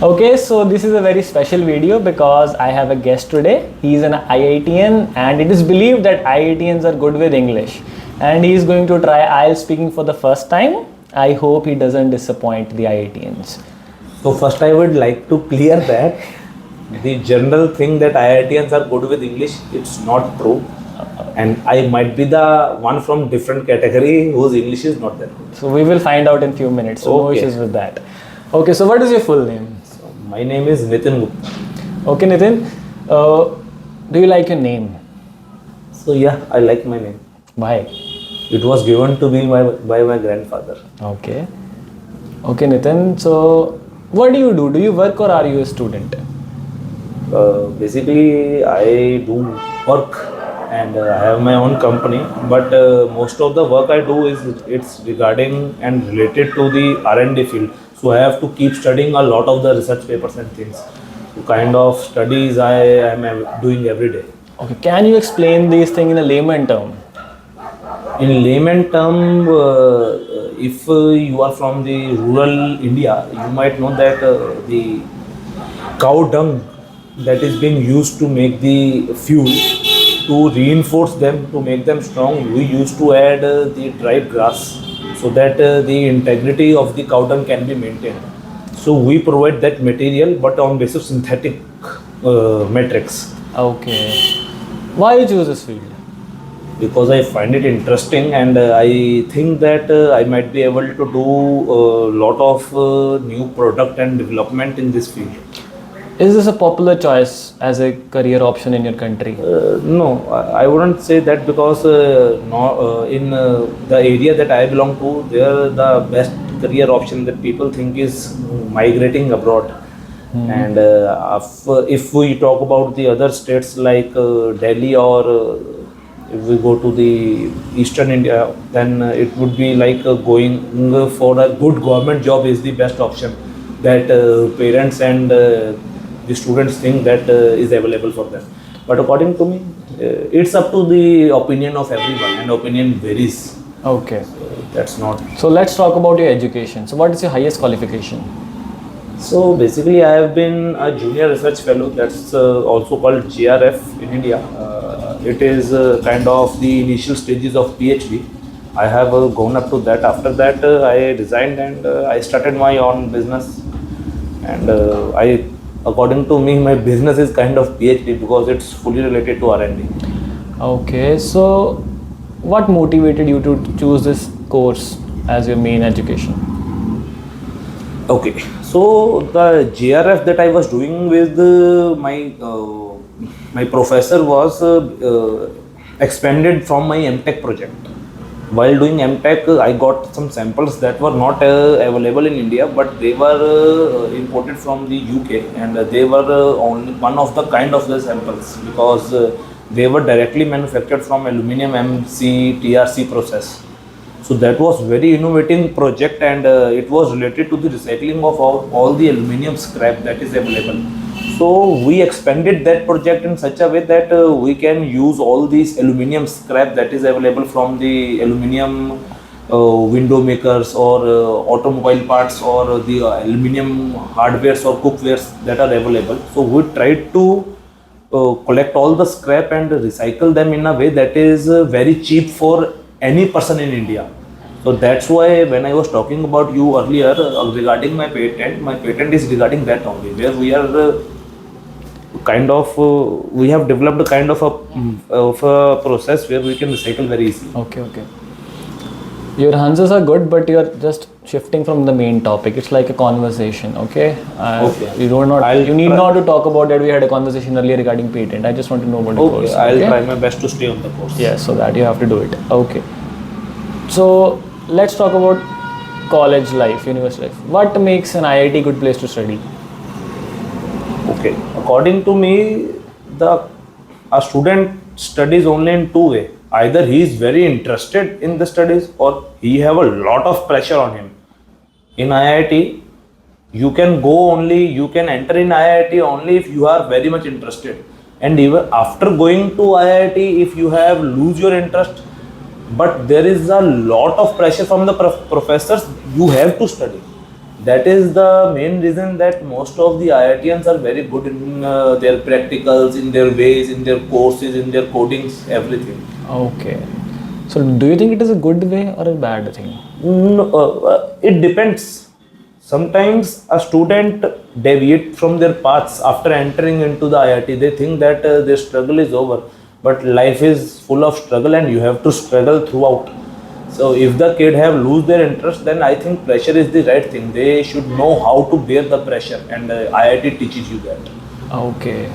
Okay, so this is a very special video because I have a guest today. He is an IITian and it is believed that IITians are good with English. And he is going to try IELTS speaking for the first time. I hope he doesn't disappoint the IITians. So first I would like to clear that the general thing that IITians are good with English, it's not true. And I might be the one from different category whose English is not that good. So we will find out in few minutes. So no issues with that. Okay, so what is your full name? So my name is Nitin Gupta. Okay, Nitin. Do you like your name? So yeah, I like my name. Why? It was given to me by my grandfather. Okay. Okay, Nitin. So what do? Do you work or are you a student? Basically, I do work and I have my own company, but most of the work I do is it's regarding and related to the R&D field. So I have to keep studying a lot of the research papers and things. So kind of studies I am doing every day. Okay, can you explain these things in a layman term? In layman term, if you are from the rural India, you might know that the cow dung that is being used to make the fuel, to reinforce them, to make them strong, we used to add the dried grass so that the integrity of the cow dung can be maintained. So we provide that material but on basis of synthetic matrix. Okay. Why you choose this field? Because I find it interesting and I think that I might be able to do a lot of new product and development in this field. Is this a popular choice as a career option in your country? No, I wouldn't say that because in the area that I belong to, there the best career option that people think is migrating abroad. And if we talk about the other states like Delhi or if we go to the Eastern India, then it would be like going for a good government job is the best option that parents and the students think that is available for them. But according to me, it's up to the opinion of everyone and opinion varies. Okay. That's not. So let's talk about your education. So what is your highest qualification? So basically I have been a junior research fellow, that's also called JRF in India. It is kind of the initial stages of PhD. I have gone up to that. After that I resigned and I started my own business. And according to me, my business is kind of PhD because it's fully related to R&D. Okay, so what motivated you to choose this course as your main education? Okay, so the JRF that I was doing with my professor was expanded from my MTech project. While doing MTech, I got some samples that were not available in India, but they were imported from the UK, and they were only one of the kind of the samples because they were directly manufactured from aluminum MC TRC process. So that was very innovative project, and it was related to the recycling of all the aluminum scrap that is available. So we expanded that project in such a way that we can use all these aluminum scrap that is available from the aluminum window makers or automobile parts or the aluminum hardwares or cookwares that are available. So we tried to collect all the scrap and recycle them in a way that is very cheap for any person in India. So that's why when I was talking about you earlier regarding my patent is regarding that only, where we are we have developed a kind of a process where we can recycle very easily. Okay. Your answers are good, but you are just shifting from the main topic. It's like a conversation, okay? Okay. You need not to talk about that. We had a conversation earlier regarding patent. I just want to know about the course. I'll try my best to stay on the course. Yes, so that you have to do it. Okay. So let's talk about college life, university life. What makes an IIT good place to study? Okay, according to me, a student studies only in two ways. Either he is very interested in the studies or he have a lot of pressure on him. In IIT, you can enter in IIT only if you are very much interested. And even after going to IIT, if you have lose your interest, but there is a lot of pressure from the professors, you have to study. That is the main reason that most of the IITians are very good in their practicals, in their ways, in their courses, in their codings, everything. Okay. So do you think it is a good way or a bad thing? No, it depends. Sometimes a student deviate from their paths after entering into the IIT. They think that their struggle is over, but life is full of struggle and you have to struggle throughout. So if the kid have lose their interest, then I think pressure is the right thing. They should know how to bear the pressure, and IIT teaches you that. Okay.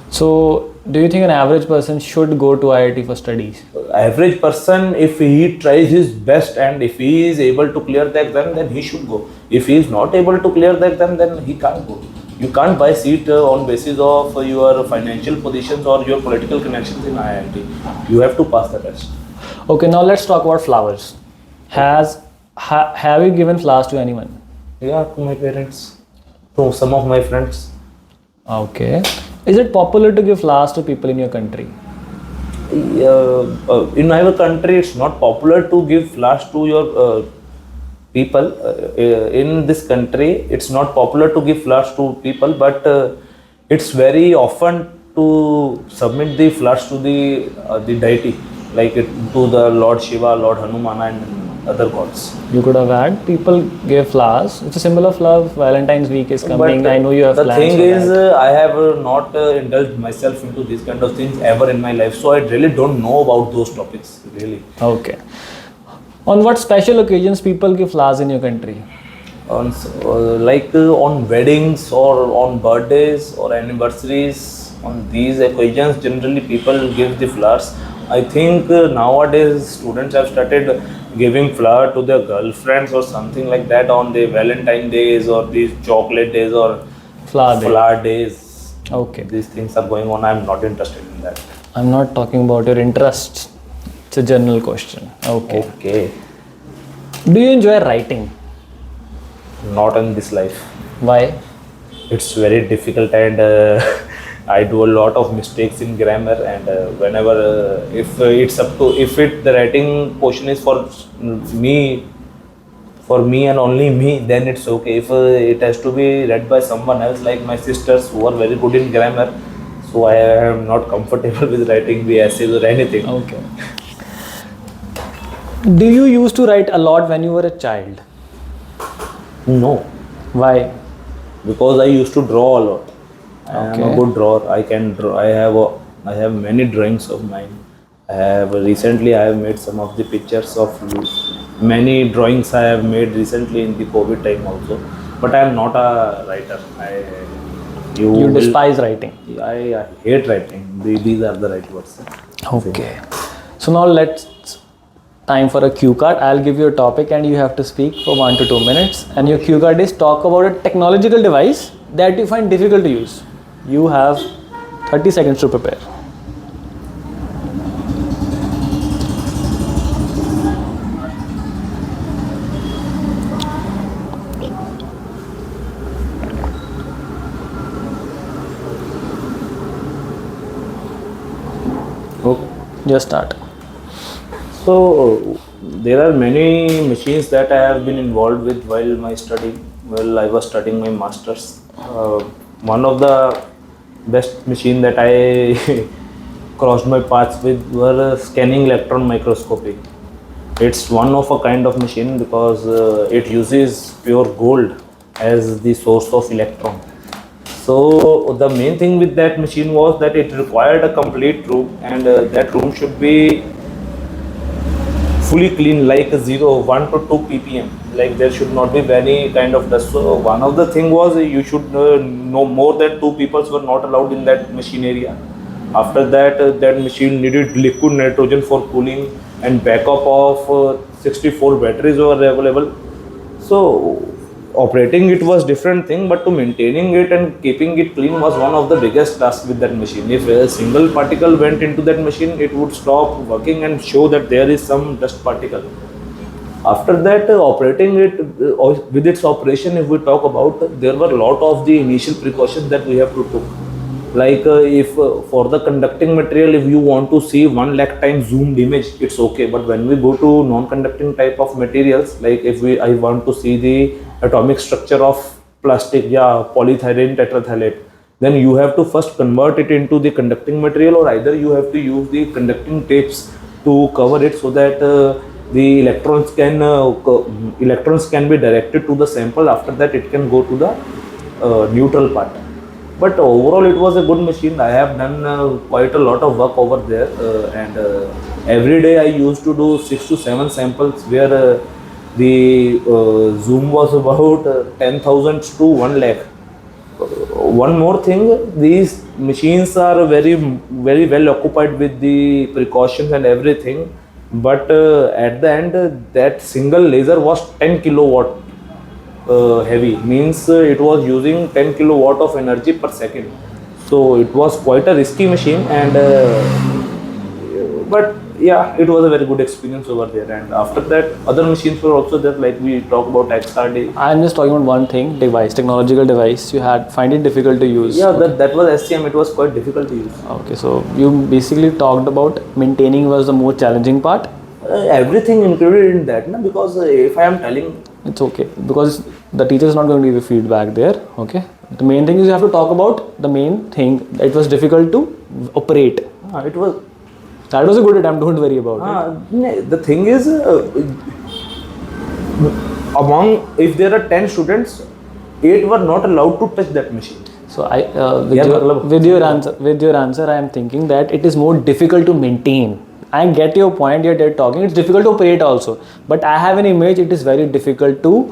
So do you think an average person should go to IIT for studies? Average person, if he tries his best and if he is able to clear the exam, then he should go. If he is not able to clear the exam, then he can't go. You can't buy seat on basis of your financial positions or your political connections in IIT. You have to pass the test. Okay, now let's talk about flowers. Have you given flowers to anyone? Yeah, to my parents, to some of my friends. Okay. Is it popular to give flowers to people in your country? In our country, it's not popular to give flowers to your people. In this country, it's not popular to give flowers to people, but it's very often to submit the flowers to the deity, like to the Lord Shiva, Lord Hanuman, and other gods. You could have had people give flowers. It's a symbol of love. Valentine's week is coming. But I know you have the plans thing for is, that. I have not indulged myself into these kind of things ever in my life, so I really don't know about those topics. Really. Okay. On what special occasions people give flowers in your country? On on weddings or on birthdays or anniversaries, on these occasions, generally people give the flowers. I think nowadays students have started giving flower to their girlfriends or something like that on the Valentine days or these chocolate days or Flower day. days. Okay. These things are going on. I'm not interested in that. I'm not talking about your interests. It's a general question. Okay. Okay. Do you enjoy writing? Not in this life. Why? It's very difficult and I do a lot of mistakes in grammar, and whenever if it's up to the writing portion is me for me and only me, then it's okay. If it has to be read by someone else, like my sisters who are very good in grammar, so I am not comfortable with writing the essays or anything. Okay. Do you used to write a lot when you were a child? No, Why? because I used to draw a lot. I am a Okay. good drawer. I can draw. I have many drawings of mine. I have made some of the pictures of many drawings I have made recently in the COVID time also. But I am not a writer. You despise writing. I hate writing. These are the right words. Okay. So now time for a cue card. I'll give you a topic and you have to speak for 1 to 2 minutes. And your cue card is talk about a technological device that you find difficult to use. You have 30 seconds to prepare. Okay. Just start. So there are many machines that I have been involved with while I was studying my masters. One of the best machine that I crossed my paths with were scanning electron microscopy. It's one of a kind of machine because it uses pure gold as the source of electron. So the main thing with that machine was that it required a complete room, and that room should be fully clean, like 1 to 2 ppm. Like there should not be any kind of dust. So one of the thing was you should know more than 2 people were not allowed in that machine area. After that, that machine needed liquid nitrogen for cooling, and backup of 64 batteries were available. So operating it was different thing, but to maintaining it and keeping it clean was one of the biggest tasks with that machine. If a single particle went into that machine, it would stop working and show that there is some dust particle. After that, operating it with its operation, if we talk about, there were a lot of the initial precautions that we have to Like if for the conducting material, if you want to see 1 lakh times zoomed image, it's okay. But when we go to non-conducting type of materials, like if I want to see the atomic structure of plastic, yeah, polyethylene tetrathalate, then you have to first convert it into the conducting material, or either you have to use the conducting tapes to cover it, so that the electrons can be directed to the sample. After that, it can go to the neutral part. But overall, it was a good machine. I have done quite a lot of work over there, and every day I used to do 6 to 7 samples, where the zoom was about 10,000 to 1 lakh. One more thing, these machines are very well occupied with the precautions and everything, but at the end, that single laser was 10 kilowatt heavy, means it was using 10 kilowatt of energy per second. So it was quite a risky machine, and but yeah, it was a very good experience over there. And after that, other machines were also there, like we talk about XRD. I'm just talking about one thing, device, technological device. You find it difficult to use. Yeah, that was SCM. It was quite difficult to use. Okay, so you basically talked about maintaining was the more challenging part. Everything included in that, na? Because if I am telling, it's okay, because the teacher is not going to give you feedback there. Okay, the main thing is you have to talk about the main thing. It was difficult to operate. It was. That was a good attempt. Don't worry about it. The thing is, if there are 10 students, 8 were not allowed to touch that machine. So with your answer, I am thinking that it is more difficult to maintain. I get your point. You're talking. It's difficult to operate also. But I have an image. It is very difficult to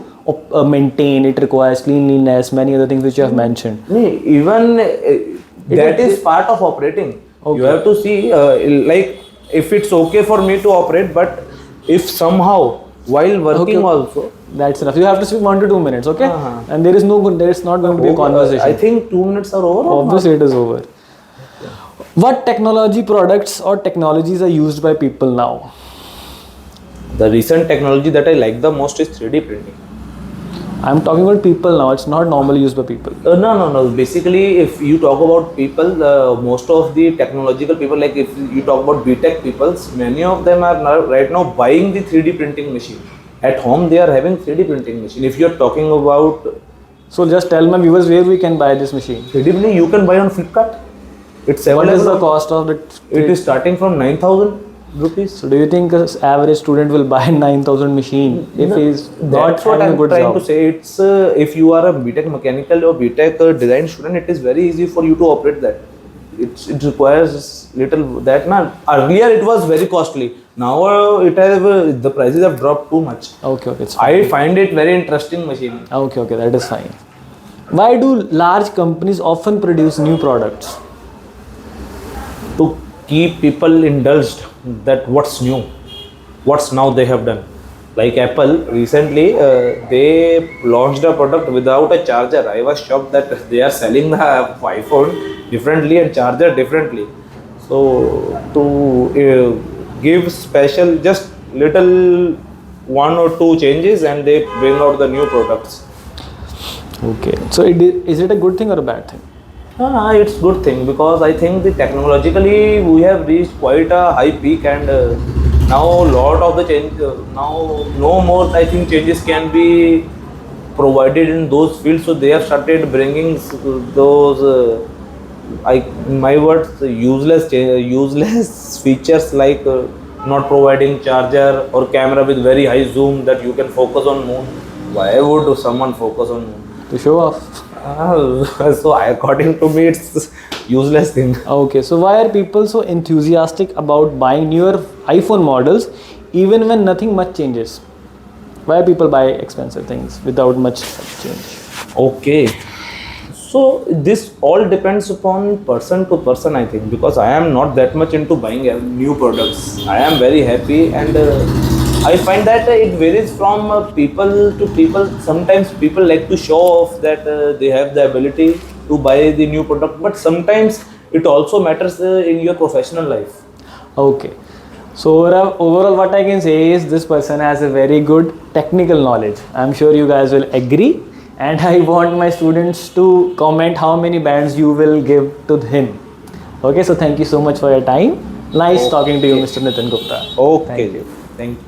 maintain. It requires cleanliness, many other things which you have mentioned. Even that is part of operating. Okay. You have to see, like, if it's okay for me to operate, but if somehow while working also. That's enough. You have to speak 1 to 2 minutes, okay? And there is not going to be a conversation. I think 2 minutes are over. Obviously, it is over. What technology products or technologies are used by people now? The recent technology that I like the most is 3D printing. I'm talking about people now. It's not normally used by people. No. Basically, if you talk about people, most of the technological people, like if you talk about BTech peoples, many of them are right now buying the 3D printing machine. At home, they are having 3D printing machine. If you are talking about... So just tell my viewers where we can buy this machine. 3D printing you can buy on Flipkart. It's what is the cost of it? It is starting from 9,000 rupees. So do you think an average student will buy 9,000 machine if he's not what I'm trying to say. It's if you are a BTech mechanical or BTech design student, it is very easy for you to operate that. It requires little that. Earlier it was very costly. Now the prices have dropped too much. Okay, it's fine. I find it very interesting machine. Okay, that is fine. Why do large companies often produce new products? To keep people indulged that what's new, what's now they have done. Like Apple recently, they launched a product without a charger. I was shocked that they are selling the iPhone differently and charger differently. So to give special, just little 1 or 2 changes, and they bring out the new products. Okay, so is it a good thing or a bad thing? It's good thing, because I think technologically we have reached quite a high peak, and now a lot of the change, now no more I think changes can be provided in those fields. So they have started bringing those useless features, like not providing charger or camera with very high zoom that you can focus on moon. Why would someone focus on moon? To show off. So according to me, it's useless thing. Okay, so why are people so enthusiastic about buying newer iPhone models even when nothing much changes? Why people buy expensive things without much change? Okay, so this all depends upon person to person, I think, because I am not that much into buying new products. I am very happy, and I find that it varies from people to people. Sometimes people like to show off that they have the ability to buy the new product, but sometimes it also matters in your professional life. Okay, so overall what I can say is this person has a very good technical knowledge. I'm sure you guys will agree, and I want my students to comment how many bands you will give to him. Okay, so thank you so much for your time. Nice talking to you, Mr. Nitin Gupta. Okay. Thank you. Thank you.